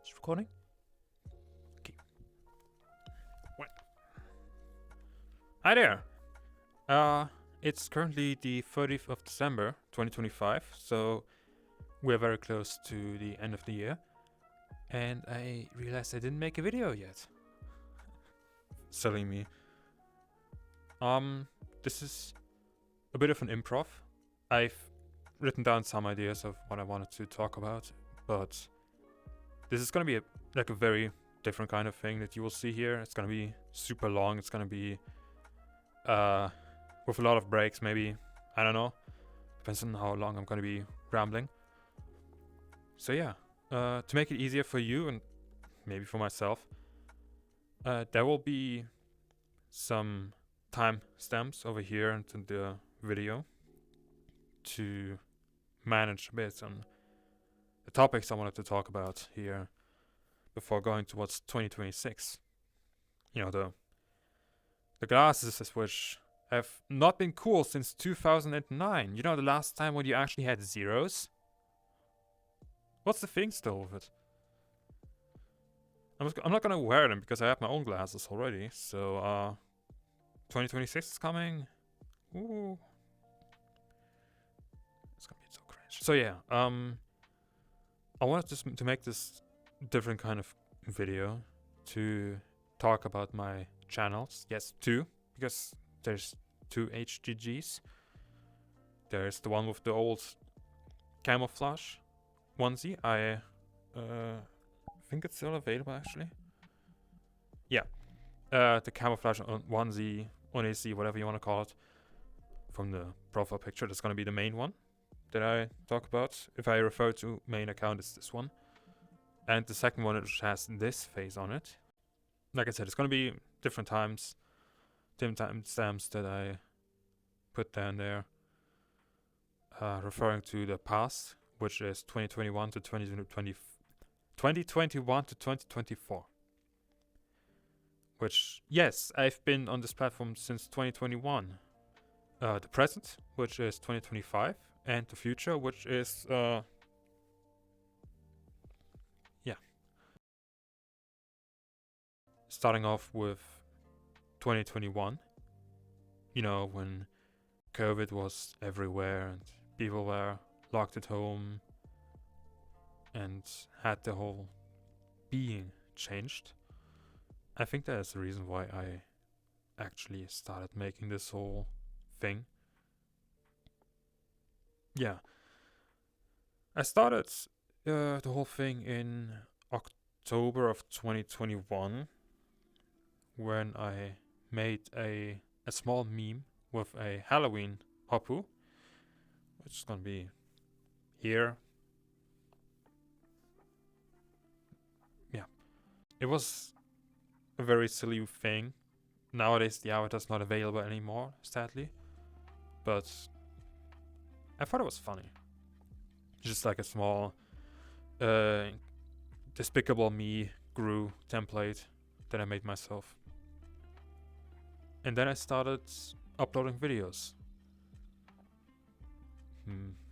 It's recording? Okay. What? Hi there! It's currently the 30th of December, 2025, so we're very close to the end of the year. And I realized I didn't make a video yet. Silly me. This is a bit of an improv. I've written down some ideas of what I wanted to talk about, but this is gonna be a very different kind of thing that you will see here. It's gonna be super long. It's gonna be with a lot of breaks, maybe. I don't know. Depends on how long I'm gonna be rambling. So yeah, to make it easier for you and maybe for myself, there will be some time stamps over here into the video to manage a bit on the topics I wanted to talk about here before going towards 2026. You know, the glasses which have not been cool since 2009. You know, the last time when you actually had zeros? What's the thing still with it? I'm not gonna wear them because I have my own glasses already. So, 2026 is coming. Ooh. It's gonna be so cringe. So yeah, I wanted to make this different kind of video to talk about my channels. Yes, two, because there's two HGGs. There's the one with the old camouflage onesie. I think it's still available actually. Yeah, the camouflage onesie, whatever you want to call it, from the profile picture. That's gonna be the main one that I talk about. If I refer to main account, it's this one. And the second one, which has this face on it. Like I said, it's gonna be different times, different timestamps that I put down there, referring to the past, which is 2021 to 2021 to 2024. Which, yes, I've been on this platform since 2021. The present, which is 2025, and the future, which is starting off with 2021. You know, when COVID was everywhere and people were locked at home and had their whole being changed. I think that is the reason why I actually started making this whole thing. Yeah. I started the whole thing in October of 2021 when I made a small meme with a Halloween hoppu, which is gonna be here. Yeah. It was a very silly thing. Nowadays the avatar's not available anymore, sadly. But I thought it was funny. Just like a small Despicable Me Gru template that I made myself. And then I started uploading videos.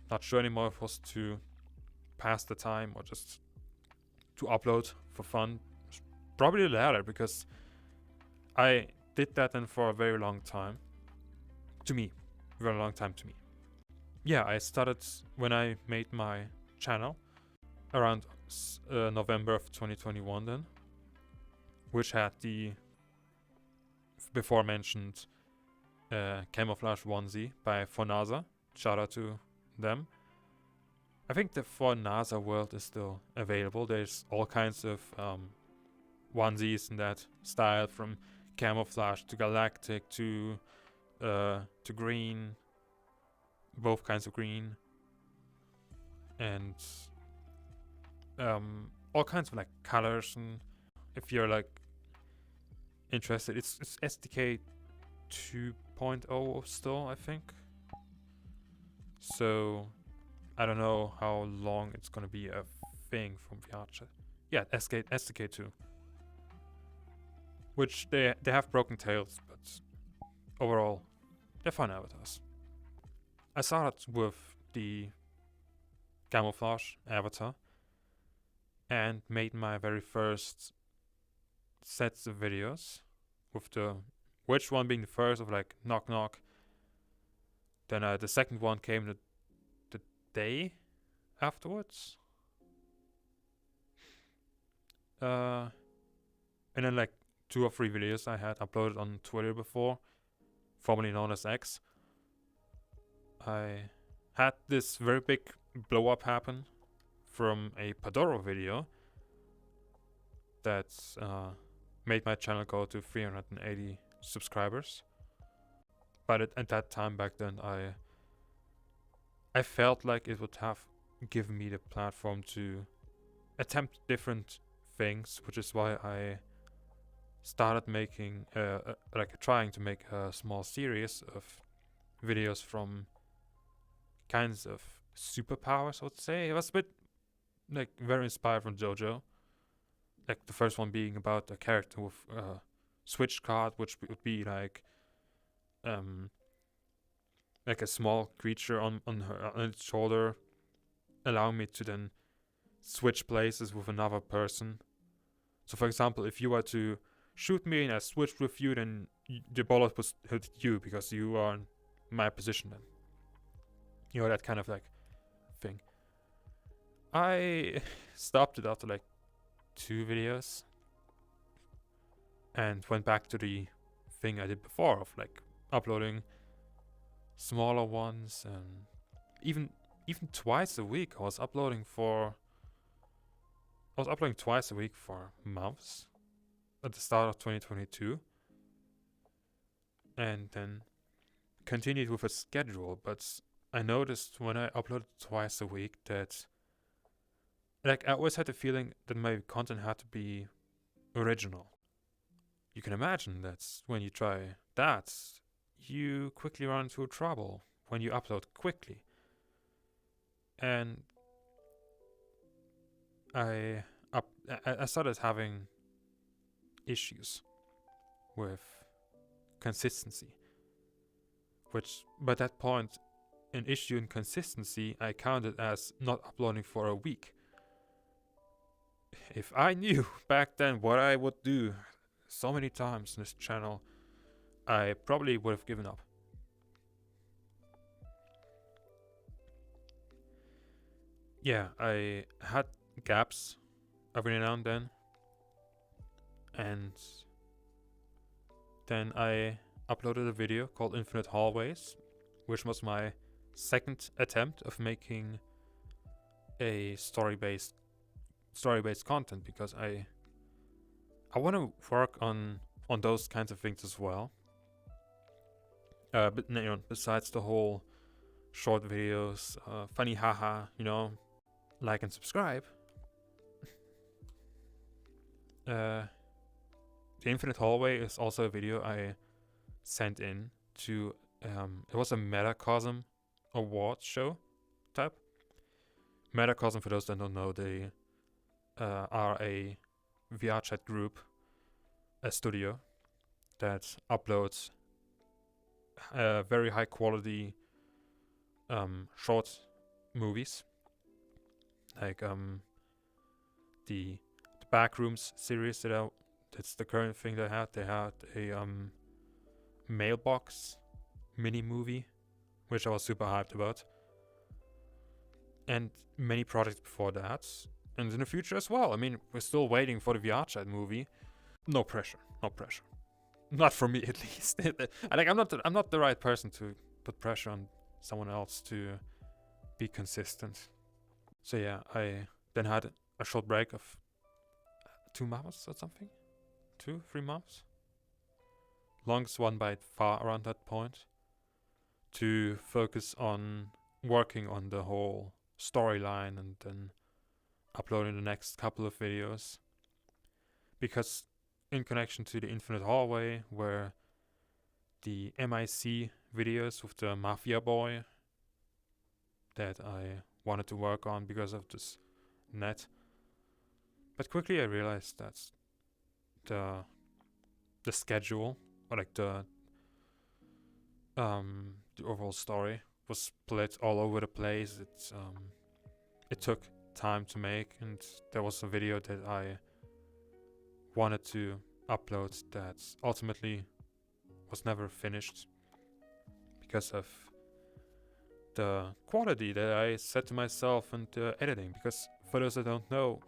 Not sure anymore if it was to pass the time or just to upload for fun. Probably the latter, because I did that then for a very long time. To me. Very long time to me. Yeah, I started when I made my channel around November of 2021 then, which had the before mentioned camouflage onesie by Fornasa. Shout out to them. I think the Fornasa world is still available. There's all kinds of onesies in that style, from camouflage to galactic to green, both kinds of green, and all kinds of like colors. And if you're like interested, it's SDK 2.0 still, I think. So I don't know how long it's gonna be a thing from Viace. Yeah, SDK 2. Which they have broken tails, but overall they're fun avatars. I started with the camouflage avatar, and made my very first sets of videos, with the which one being the first of like knock knock. Then the second one came the day afterwards. And then like 2 or 3 videos I had uploaded on Twitter before, formerly known as X. I had this very big blow up happen from a Padoro video that made my channel go to 380 subscribers. But at that time back then, I felt like it would have given me the platform to attempt different things, which is why I started making trying to make a small series of videos from kinds of superpowers, I would say. It was a bit like very inspired from JoJo. Like the first one being about a character with a switch card, which would be like a small creature on its shoulder, allowing me to then switch places with another person. So, for example, if you were to shoot me and I switched with you, then the bullet would hit you because you are in my position then. You know, that kind of like thing. I stopped it after like 2 videos and went back to the thing I did before of like uploading smaller ones, and even twice a week. I was uploading twice a week for months at the start of 2022, and then continued with a schedule. But I noticed when I uploaded twice a week that like I always had the feeling that my content had to be original. You can imagine that when you try that, you quickly run into trouble when you upload quickly. And I started having issues with consistency, which by that point, an issue in consistency I counted as not uploading for a week. If I knew back then what I would do so many times in this channel, I probably would have given up. Yeah, I had gaps every now and then. And then I uploaded a video called Infinite Hallways, which was my second attempt of making a story-based content, because I want to work on those kinds of things as well. But besides the whole short videos, funny haha, like and subscribe. The Infinite Hallway is also a video I sent in to, it was a Metacosm Awards show type. Metacosm, for those that don't know, they are a VR chat group, a studio that uploads very high quality short movies, like the Backrooms series that's the current thing they had. They had a Mailbox mini movie, which I was super hyped about, and many projects before that, and in the future as well. I mean, we're still waiting for the VR chat movie. No pressure. Not for me, at least. I'm not the right person to put pressure on someone else to be consistent. So yeah, I then had a short break of 2 months or something, 2-3 months, longest one by far around that point, to focus on working on the whole storyline and then uploading the next couple of videos. Because in connection to the Infinite Hallway, where the MIC videos with the Mafia Boy that I wanted to work on because of this net. But quickly I realized that the schedule, or like the overall story, was split all over the place. It took time to make, and there was a video that I wanted to upload that ultimately was never finished because of the quality that I set to myself and the editing. Because for those that don't know,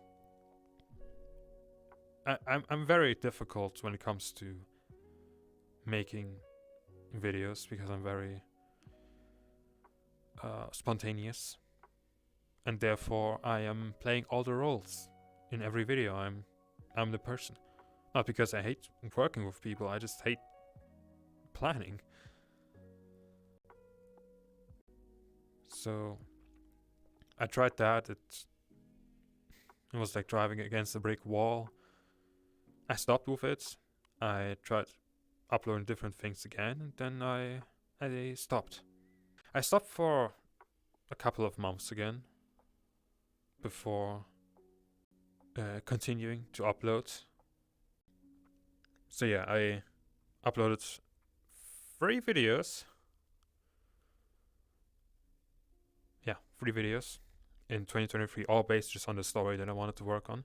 I'm very difficult when it comes to making videos because I'm very spontaneous, and therefore I am playing all the roles in every video. I'm the person, not because I hate working with people. I just hate planning. So I tried that. It was like driving against a brick wall. I stopped with it. I tried uploading different things again, and then I stopped. I stopped for a couple of months again before continuing to upload. So yeah, I uploaded 3 videos. Yeah, 3 videos in 2023, all based just on the story that I wanted to work on.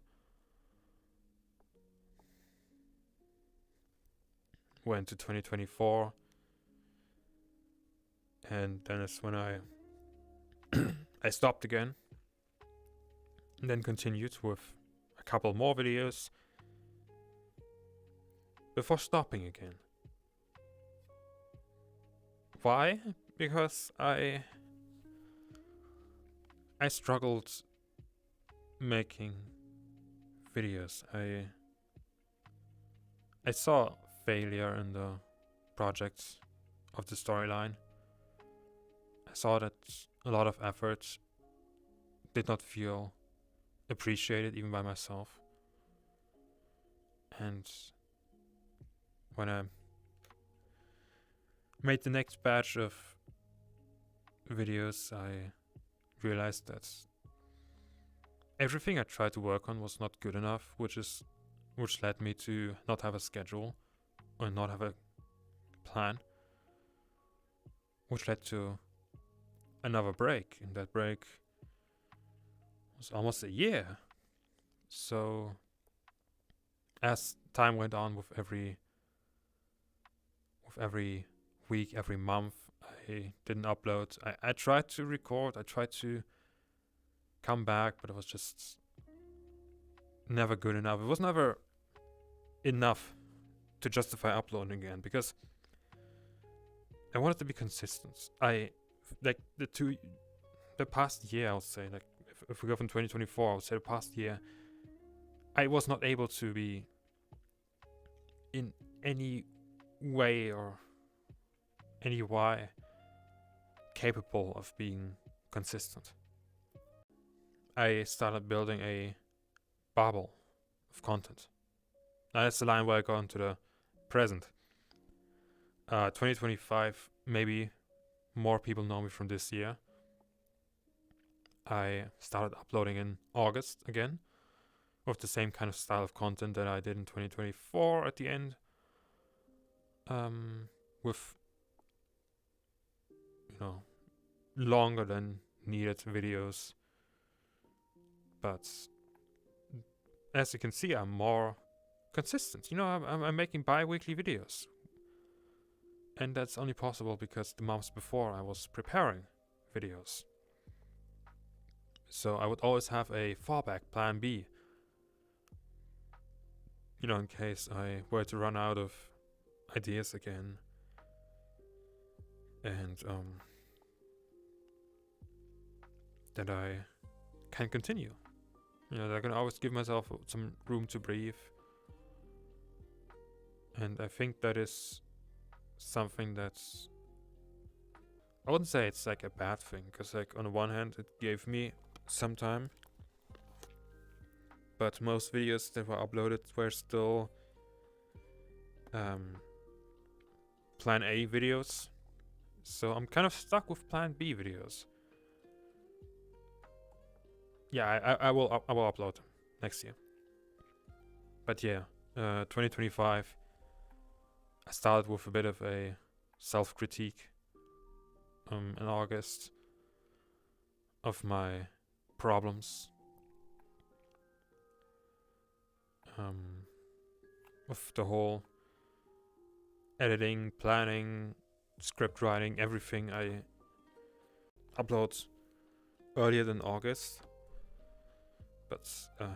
Went to 2024, and then it's when I I stopped again, and then continued with a couple more videos before stopping again. Why? Because I struggled making videos. I saw failure in the projects of the storyline. I saw that a lot of effort did not feel appreciated even by myself. And when I made the next batch of videos, I realized that everything I tried to work on was not good enough, which led me to not have a schedule or not have a plan, which led to another break, and that break was almost a year. So as time went on, with every week, every month, I didn't upload. I tried to record, I tried to come back, but it was just never good enough. It was never enough to justify uploading again, because I wanted to be consistent. The past year, I would say, like if we go from 2024, I would say the past year, I was not able to be in any way or any why capable of being consistent. I started building a bubble of content. Now that's the line where I go into the present. 2025, maybe more people know me from this year. I started uploading in August again, with the same kind of style of content that I did in 2024 at the end. With, longer than needed videos. But as you can see, I'm more consistent. I'm making bi-weekly videos. And that's only possible because the months before I was preparing videos. So I would always have a fallback plan B. In case I were to run out of ideas again. And that I can continue. That I can always give myself some room to breathe. And I think that is something that's, I wouldn't say it's like a bad thing, because like on the one hand it gave me some time, but most videos that were uploaded were still plan A videos, so I'm kind of stuck with plan B videos. Yeah, I will upload them next year. But yeah, 2025, I started with a bit of a self-critique in August of my problems With the whole editing, planning, script writing, everything. I upload earlier than August. But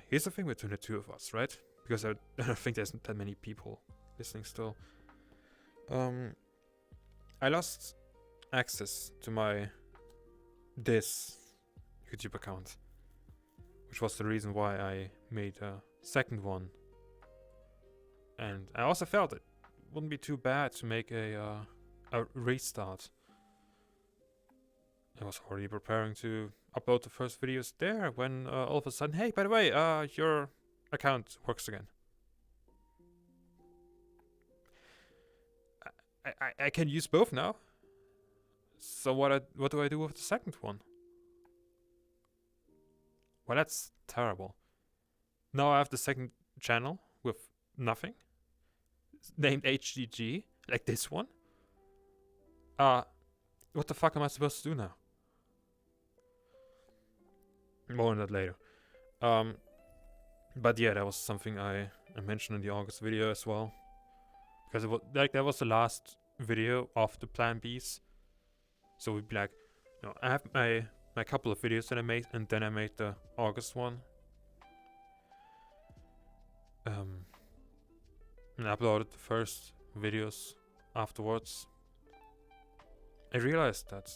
here's the thing between the two of us, right? Because I don't think there's that many people listening still. I lost access to my this YouTube account, which was the reason why I made a second one. And I also felt it wouldn't be too bad to make a restart. I was already preparing to upload the first videos there when all of a sudden, hey, by the way, your account works again. I can use both now. So what do I do with the second one? Well, that's terrible. Now I have the second channel with nothing, named HGG, like this one. What the fuck am I supposed to do now? More on that later. But yeah, that was something I mentioned in the August video as well, because it was like that was the last video of the Plan Bs. So we'd be like, no, I have my couple of videos that I made, and then I made the August one. And I uploaded the first videos afterwards. I realized that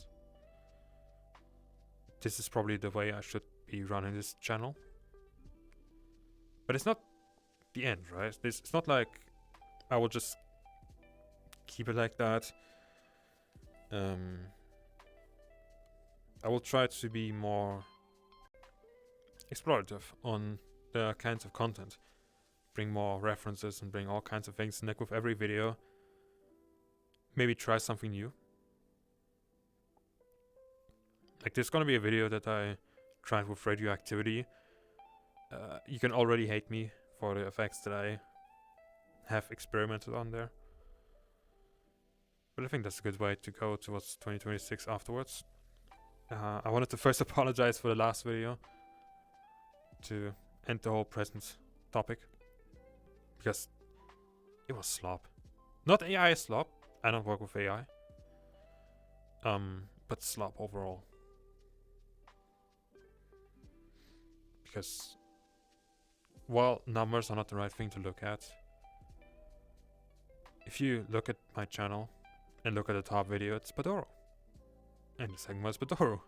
this is probably the way I should be running this channel. But it's not the end, right? It's not like I will just keep it like that. I will try to be more explorative on the kinds of content. Bring more references and bring all kinds of things. And like with every video, maybe try something new. Like there's gonna be a video that I tried with radioactivity. You can already hate me for the effects that I have experimented on there. But I think that's a good way to go towards 2026 afterwards. I wanted to first apologize for the last video to end the whole present topic, because it was slop. Not AI slop. I don't work with AI. But slop overall. Because while numbers are not the right thing to look at, if you look at my channel and look at the top video, it's Padoro. And the second one is Padoro.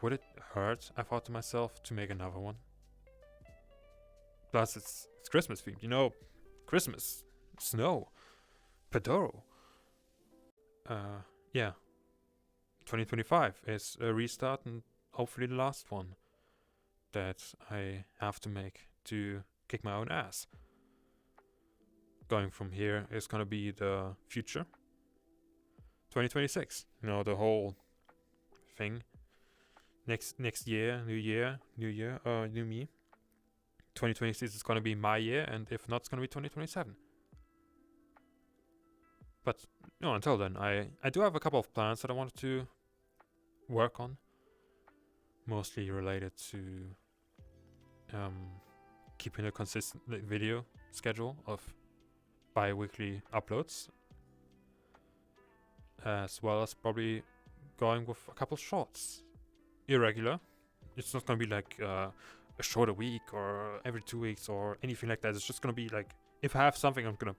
Would it hurt, I thought to myself, to make another one? Plus, it's Christmas themed, you know, Christmas, snow, Padoro. Yeah. 2025 is a restart, and hopefully the last one that I have to make to kick my own ass. Going from here is gonna be the future. 2026, you know, the whole thing. Next year, new me. 2026 is gonna be my year, and if not, it's gonna be 2027. But no, until then, I do have a couple of plans that I wanted to work on, mostly related to keeping a consistent video schedule of bi-weekly uploads, as well as probably going with a couple shorts. Irregular. It's not gonna be like a short a week or every 2 weeks or anything like that. It's just gonna be like, if I have something, I'm gonna,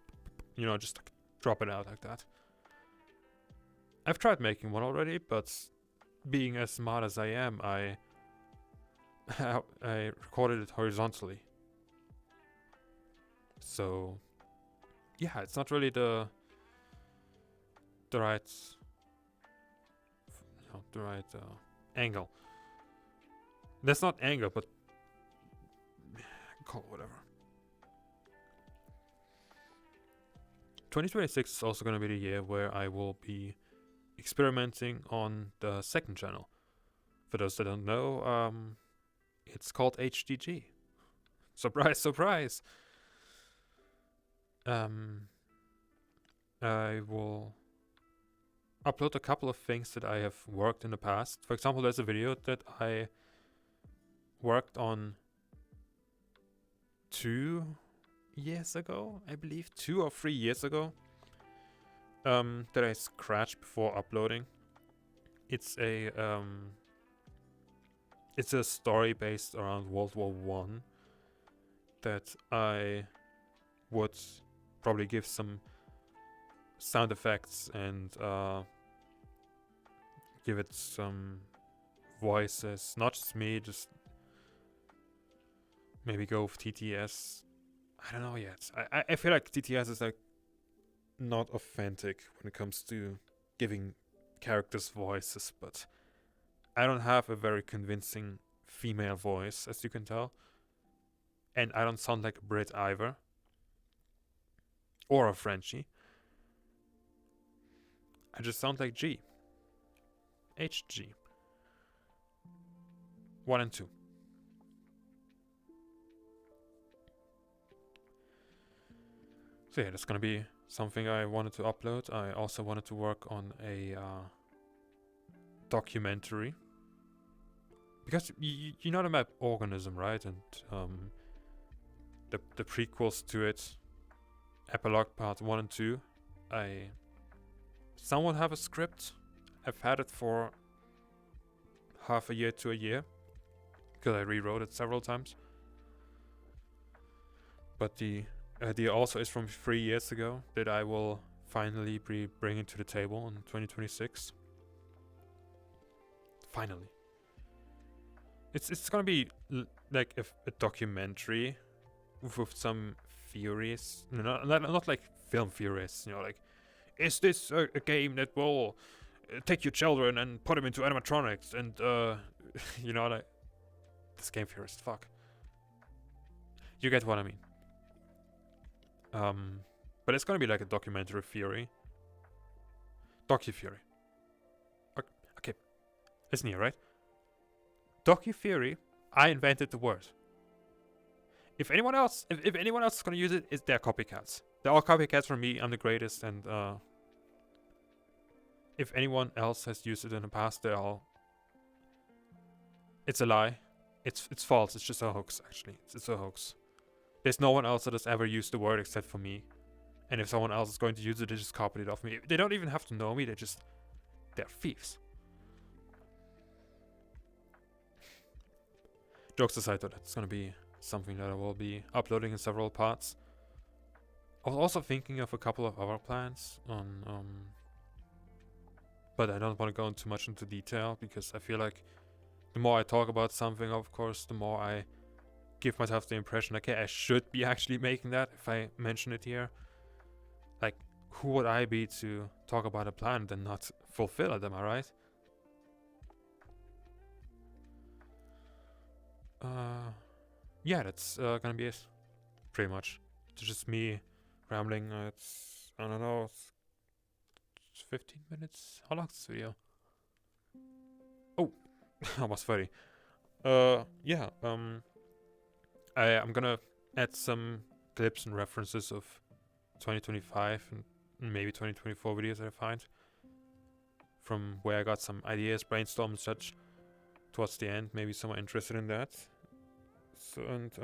you know, just like drop it out like that. I've tried making one already, but being as smart as I am, I recorded it horizontally. So yeah, it's not really the right, you know, the right angle. That's not angle, but call it whatever. 2026 is also going to be the year where I will be experimenting on the second channel. For those that don't know, it's called HGG. Surprise, surprise! I will upload a couple of things that I have worked in the past. For example, there's a video that I worked on 2 years ago, I believe, 2 or 3 years ago, that I scratched before uploading. It's a story based around World War One that I would probably give some sound effects and give it some voices, not just me, just maybe go with TTS. I don't know yet. I feel like TTS is like not authentic when it comes to giving characters voices, but I don't have a very convincing female voice, as you can tell. And I don't sound like a Brit either. Or a Frenchie. I just sound like G. HG. 1 and 2. So yeah, that's gonna be something I wanted to upload. I also wanted to work on a documentary. Because you know the map Organism, right? And the prequels to it, Epilogue Part 1 and 2, I somewhat have a script. I've had it for half a year to a year, because I rewrote it several times. But the idea also is from 3 years ago that I will finally be bringing to the table in 2026. Finally. It's gonna be like a documentary with some theories. Not like film theories, you know, like, is this a game that will take your children and put them into animatronics and you know, like, this game theorist, fuck. You get what I mean. But it's gonna be like a documentary theory. Docu-theory. Okay, listen here, right? Docu-theory, I invented the word. If anyone else is gonna use it, they're copycats. They're all copycats from me. I'm the greatest, and if anyone else has used it in the past, they're all. It's a lie. It's false. It's just a hoax. Actually, it's a hoax. There's no one else that has ever used the word except for me. And if someone else is going to use it, they just copied it off me. They don't even have to know me. They're thieves. Jokes aside, though, that's gonna be something that I will be uploading in several parts. I was also thinking of a couple of other plans on, but I don't want to go too much into detail, because I feel like the more I talk about something, of course, the more I give myself the impression, okay, I should be actually making that if I mention it here. Like, who would I be to talk about a plan and not fulfill it, am I right? Yeah, that's gonna be it. Pretty much. It's just me rambling. It's, I don't know, it's 15 minutes. How long is this video? Oh, almost 30. Yeah, I'm gonna add some clips and references of 2025 and maybe 2024 videos that I find, from where I got some ideas, brainstorm and such towards the end. Maybe someone interested in that. So, and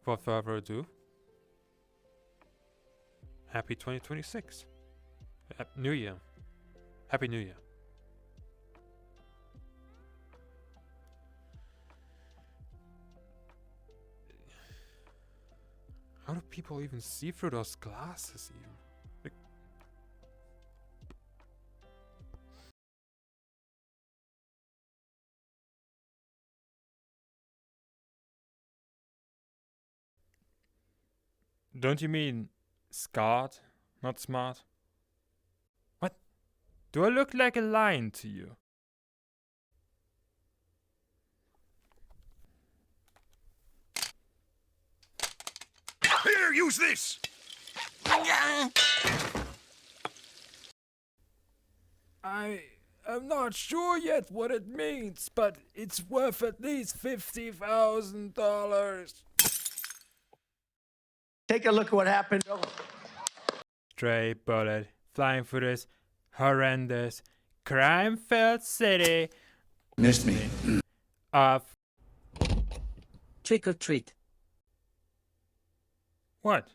without further ado, happy 2026. New Year. Happy New Year. How do people even see through those glasses even? Like, don't you mean scarred, not smart? What? Do I look like a lion to you? Here, use this! I'm not sure yet what it means, but it's worth at least $50,000. Take a look at what happened. Stray bullet, flying through this horrendous, crime-filled city Missed me. of Trick or treat. What?